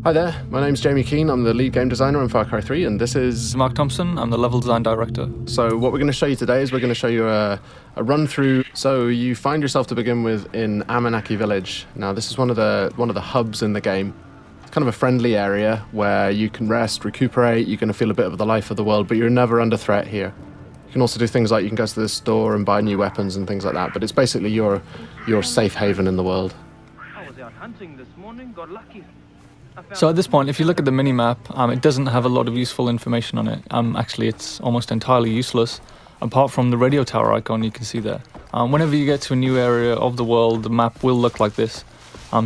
Hi there, my name's Jamie Keane, I'm the lead game designer on Far Cry 3, and this is Mark Thompson, I'm the level design director. So what we're going to show you today is we're going to show you a run through. So you find yourself to begin with in Amanaki Village. Now this is one of the hubs in the game. It's kind of a friendly area where you can rest, recuperate, you're going to feel a bit of the life of the world, but you're never under threat here. You can also do things like you can go to the store and buy new weapons and things like that, but it's basically your safe haven in the world. I was out hunting this morning, got lucky. So at this point, if you look at the mini-map, it doesn't have a lot of useful information on it. Actually, it's almost entirely useless, apart from the radio tower icon you can see there. Whenever you get to a new area of the world, the map will look like this.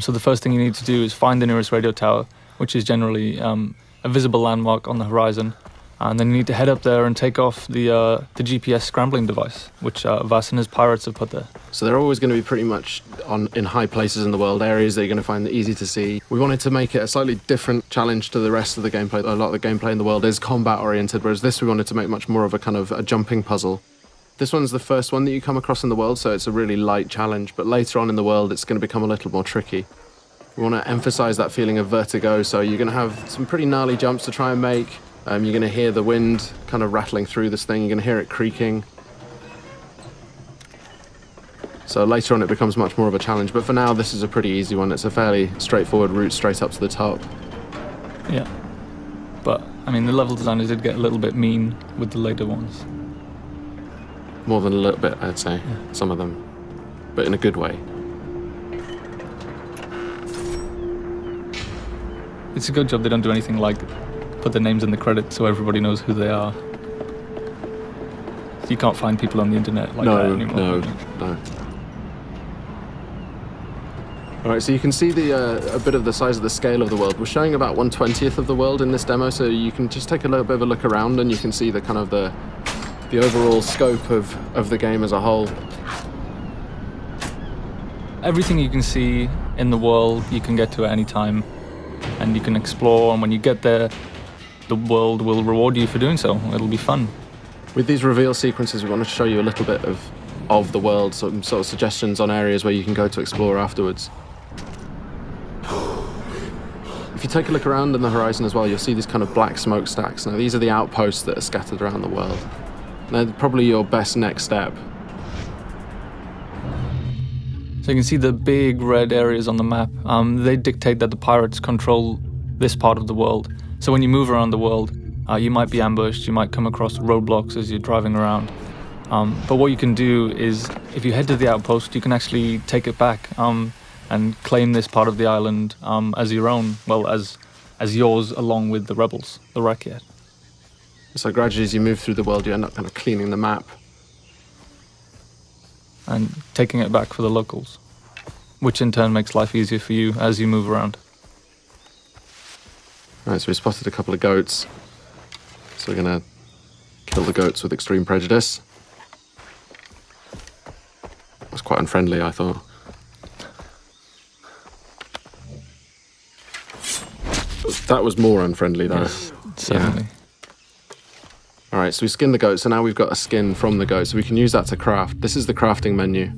So the first thing you need to do is find the nearest radio tower, which is generally a visible landmark on the horizon. And then you need to head up there and take off the GPS scrambling device, which Vaas and his pirates have put there. So they're always going to be pretty much in high places in the world, areas that you're going to find easy to see. We wanted to make it a slightly different challenge to the rest of the gameplay. A lot of the gameplay in the world is combat-oriented, whereas this we wanted to make much more of a kind of a jumping puzzle. This one's the first one that you come across in the world, so it's a really light challenge, but later on in the world it's going to become a little more tricky. We want to emphasize that feeling of vertigo, so you're going to have some pretty gnarly jumps to try and make. You're going to hear the wind kind of rattling through this thing. You're going to hear it creaking. So later on it becomes much more of a challenge, but for now this is a pretty easy one. It's a fairly straightforward route straight up to the top. Yeah. But, I mean, the level designers did get a little bit mean with the later ones. More than a little bit, I'd say, some of them, but in a good way. It's a good job they don't do anything like put their names in the credits so everybody knows who they are. You can't find people on the internet like that anymore. No. Alright, so you can see a bit of the size of the scale of the world. We're showing about 1/20th of the world in this demo, so you can just take a little bit of a look around and you can see the kind of the overall scope of the game as a whole. Everything you can see in the world you can get to at any time, and you can explore, and when you get there the world will reward you for doing so. It'll be fun. With these reveal sequences, we want to show you a little bit of the world, some sort of suggestions on areas where you can go to explore afterwards. If you take a look around in the horizon as well, you'll see these kind of black smokestacks. Now, these are the outposts that are scattered around the world. They're probably your best next step. So you can see the big red areas on the map. They dictate that the pirates control this part of the world. So when you move around the world, you might be ambushed, you might come across roadblocks as you're driving around. But what you can do is, if you head to the outpost, you can actually take it back and claim this part of the island as your own, well, as yours, along with the rebels, the Rakyat. So gradually as you move through the world, you end up kind of cleaning the map. And taking it back for the locals, which in turn makes life easier for you as you move around. Right, so we spotted a couple of goats. So we're going to kill the goats with extreme prejudice. That was quite unfriendly, I thought. That was more unfriendly, though. Yes, certainly. Yeah. All right, so we skinned the goat, so now we've got a skin from the goat, so we can use that to craft. This is the crafting menu,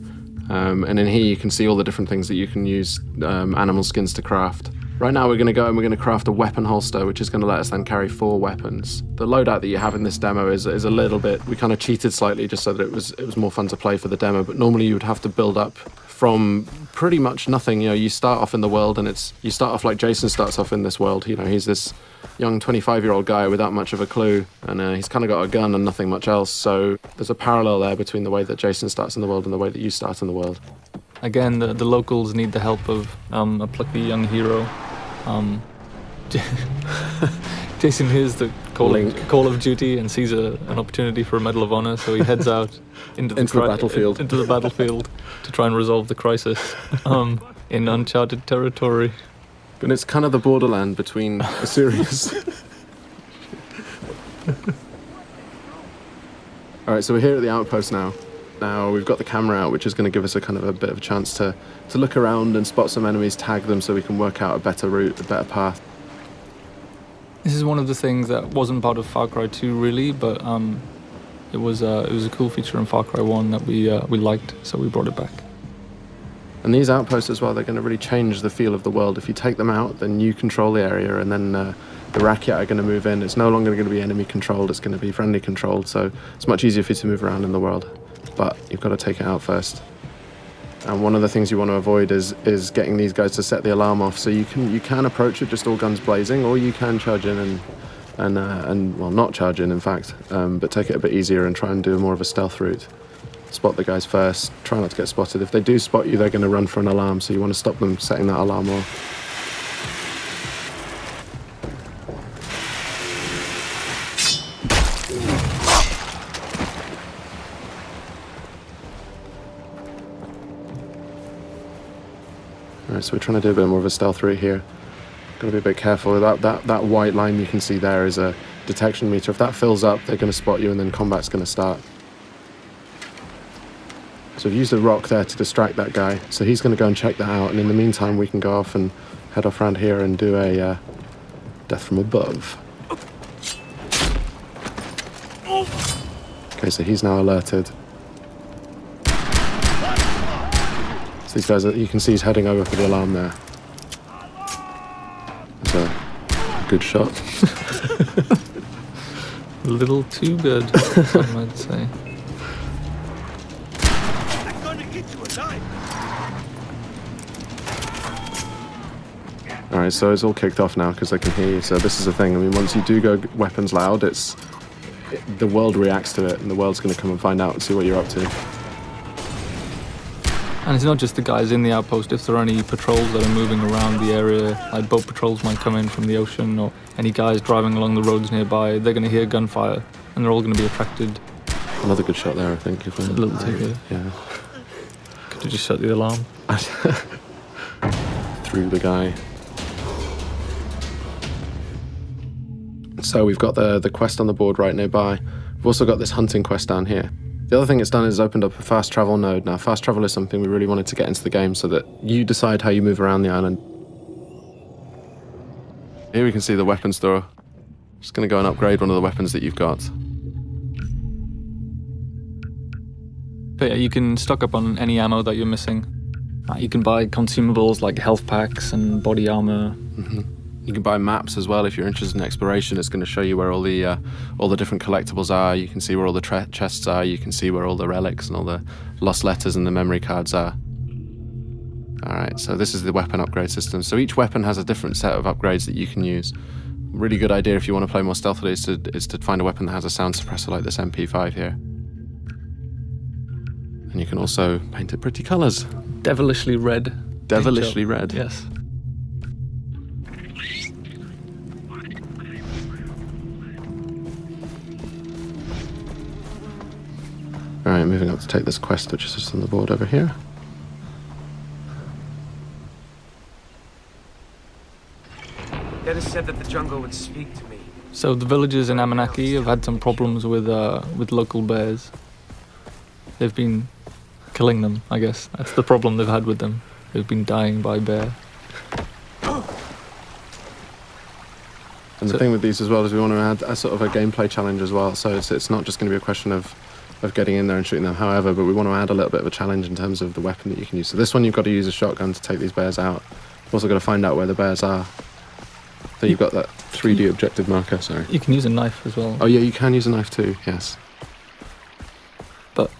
and in here you can see all the different things that you can use animal skins to craft. Right now we're going to go and we're going to craft a weapon holster, which is going to let us then carry 4 weapons. The loadout that you have in this demo is a little bit, we kind of cheated slightly just so that it was more fun to play for the demo, but normally you would have to build up from pretty much nothing. You know, you start off in the world and you start off like Jason starts off in this world. You know, he's this young 25-year-old guy without much of a clue, and he's kind of got a gun and nothing much else, so there's a parallel there between the way that Jason starts in the world and the way that you start in the world. Again, the locals need the help of a plucky young hero. Jason hears the call of duty and sees an opportunity for a Medal of Honor, so he heads out into the battlefield to try and resolve the crisis in uncharted territory. And it's kind of the borderland between a series. All right, so we're here at the outpost now. Now we've got the camera out, which is going to give us a kind of a bit of a chance to look around and spot some enemies, tag them so we can work out a better route, a better path. This is one of the things that wasn't part of Far Cry 2 really, but it was a cool feature in Far Cry 1 that we liked, so we brought it back. And these outposts as well, they're going to really change the feel of the world. If you take them out, then you control the area, and then the Rakyat are going to move in. It's no longer going to be enemy controlled, it's going to be friendly controlled, so it's much easier for you to move around in the world. But you've got to take it out first. And one of the things you want to avoid is getting these guys to set the alarm off. So you can approach it just all guns blazing, or you can charge in and well, not charge in fact, but take it a bit easier and try and do more of a stealth route. Spot the guys first, try not to get spotted. If they do spot you, they're going to run for an alarm, so you want to stop them setting that alarm off. Alright, so we're trying to do a bit more of a stealth route here. Got to be a bit careful. That white line you can see there is a detection meter. If that fills up, they're going to spot you and then combat's going to start. So we've used a rock there to distract that guy, so he's going to go and check that out, and in the meantime we can go off and head off around here and do a death from above. Okay, so he's now alerted. So these guys, you can see he's heading over for the alarm there. That's a good shot. A little too good, some might say. Alright, so it's all kicked off now because they can hear you. So this is the thing. I mean, once you do go weapons loud, the world reacts to it, and the world's going to come and find out and see what you're up to. And it's not just the guys in the outpost. If there are any patrols that are moving around the area, like boat patrols might come in from the ocean, or any guys driving along the roads nearby, they're going to hear gunfire, and they're all going to be attracted. Another good shot there, I think. If a little too good. Yeah. Could you just shut the alarm? Through the guy. So we've got the quest on the board right nearby. We've also got this hunting quest down here. The other thing it's done is opened up a fast travel node. Now, fast travel is something we really wanted to get into the game so that you decide how you move around the island. Here we can see the weapon store. Just going to go and upgrade one of the weapons that you've got. But yeah, you can stock up on any ammo that you're missing. You can buy consumables like health packs and body armor. You can buy maps as well if you're interested in exploration. It's going to show you where all the different collectibles are. You can see where all the chests are. You can see where all the relics and all the lost letters and the memory cards are. Alright, so this is the weapon upgrade system. So each weapon has a different set of upgrades that you can use. Really good idea if you want to play more stealthily is to find a weapon that has a sound suppressor like this MP5 here. And you can also paint it pretty colours. Devilishly red. Devilishly red. Yes. Alright, moving up to take this quest, which is just on the board over here. Dennis said that the jungle would speak to me. So the villagers in Amanaki have had some problems with local bears. They've been killing them, I guess. That's the problem they've had with them. They've been dying by bear. And the thing with these as well is we want to add a sort of a gameplay challenge as well. So it's not just going to be a question of getting in there and shooting them, however, but we want to add a little bit of a challenge in terms of the weapon that you can use. So this one you've got to use a shotgun to take these bears out. You've also got to find out where the bears are. So you've got that 3D objective marker, sorry. You can use a knife as well. Oh yeah, you can use a knife too, yes. But,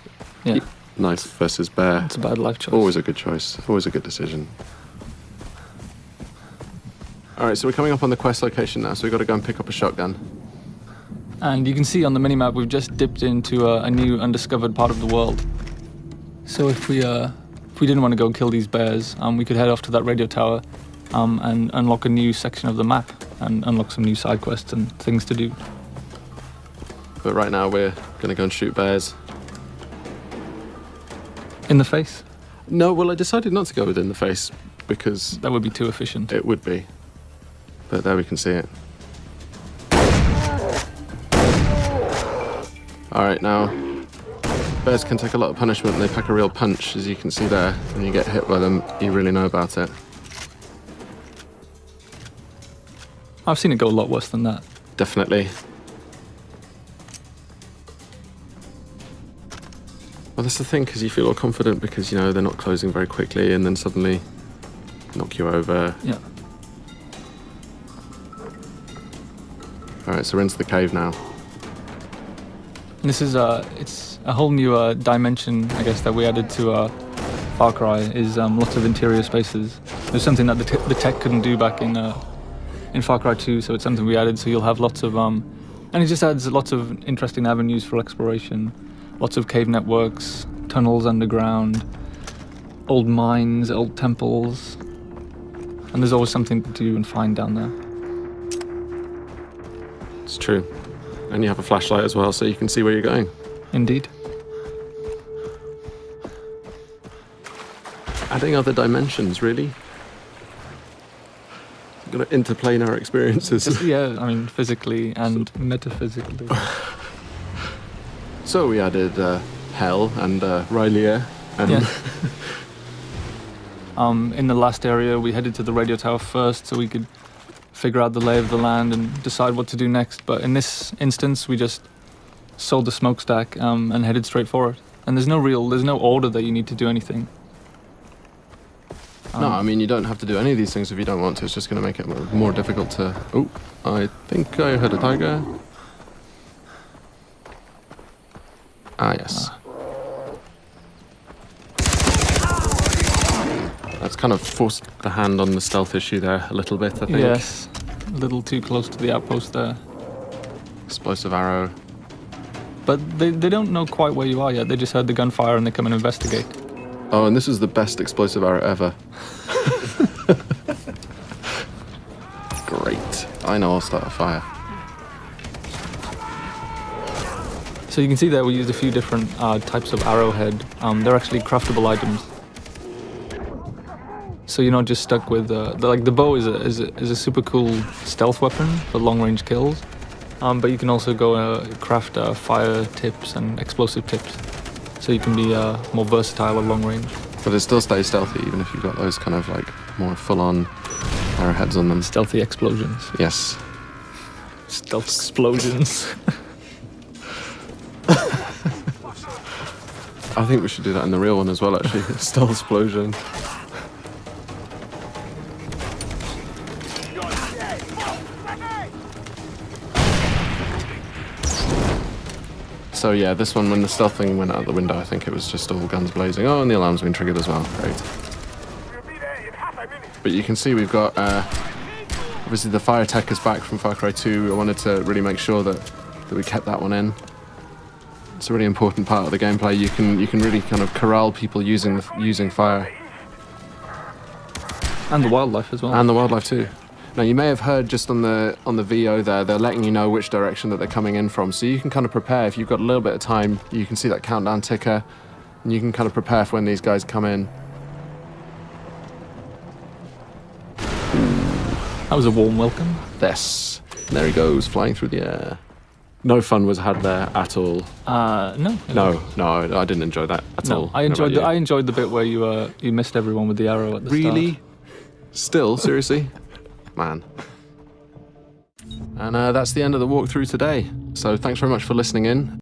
yeah. Knife versus bear. It's a bad life choice. Always a good choice, always a good decision. Alright, so we're coming up on the quest location now, so we've got to go and pick up a shotgun. And you can see on the minimap we've just dipped into a new undiscovered part of the world. So if we didn't want to go kill these bears, we could head off to that radio tower and unlock a new section of the map and unlock some new side quests and things to do. But right now we're going to go and shoot bears. In the face? No, well I decided not to go within the face because that would be too efficient. It would be. But there we can see it. Alright, now, bears can take a lot of punishment and they pack a real punch, as you can see there. When you get hit by them, you really know about it. I've seen it go a lot worse than that. Definitely. Well, that's the thing, because you feel all confident because, you know, they're not closing very quickly and then suddenly knock you over. Yeah. All right, so we're into the cave now. And this is it's a whole new dimension, I guess, that we added to Far Cry. Is lots of interior spaces. There's something that the tech couldn't do back in Far Cry 2, so it's something we added. So you'll have lots of and it just adds lots of interesting avenues for exploration. Lots of cave networks, tunnels underground, old mines, old temples, and there's always something to do and find down there. It's true. And you have a flashlight as well, so you can see where you're going. Indeed. Adding other dimensions, really. Got to interplanar experiences. Yeah, I mean, physically and metaphysically. So we added Hell and Rylea. And Yeah. In the last area, we headed to the radio tower first so we could figure out the lay of the land and decide what to do next. But in this instance, we just sold the smokestack and headed straight for it. And there's no order that you need to do anything. No, I mean, you don't have to do any of these things if you don't want to. It's just going to make it more difficult to... Oh, I think I heard a tiger. Ah, yes. That's kind of forced the hand on the stealth issue there a little bit, I think. Yes, a little too close to the outpost there. Explosive arrow. But they don't know quite where you are yet. They just heard the gunfire and they come and investigate. Oh, and this is the best explosive arrow ever. Great. I know I'll start a fire. So you can see there we used a few different types of arrowhead. They're actually craftable items. So you're not just stuck with the bow is a super cool stealth weapon for long range kills, but you can also go craft fire tips and explosive tips, so you can be more versatile at long range. But it still stays stealthy even if you've got those kind of like more full-on arrowheads on them. Stealthy explosions. Yes. Stealth explosions. I think we should do that in the real one as well, actually. Stealth explosion. So yeah, this one, when the stealth thing went out the window, I think it was just all guns blazing. Oh, and the alarm's been triggered as well. Great. But you can see we've got, obviously the fire tech is back from Far Cry 2. I wanted to really make sure that we kept that one in. It's a really important part of the gameplay. You can really kind of corral people using fire. And the wildlife as well. And the wildlife too. Now you may have heard just on the VO there, they're letting you know which direction that they're coming in from, so you can kind of prepare. If you've got a little bit of time, you can see that countdown ticker, and you can kind of prepare for when these guys come in. That was a warm welcome. Yes. And there he goes, flying through the air. No fun was had there at all. No. No, I didn't enjoy that at all. I enjoyed the bit where you missed everyone with the arrow at the start. Really? Still? Seriously? Man. And that's the end of the walkthrough today. So thanks very much for listening in.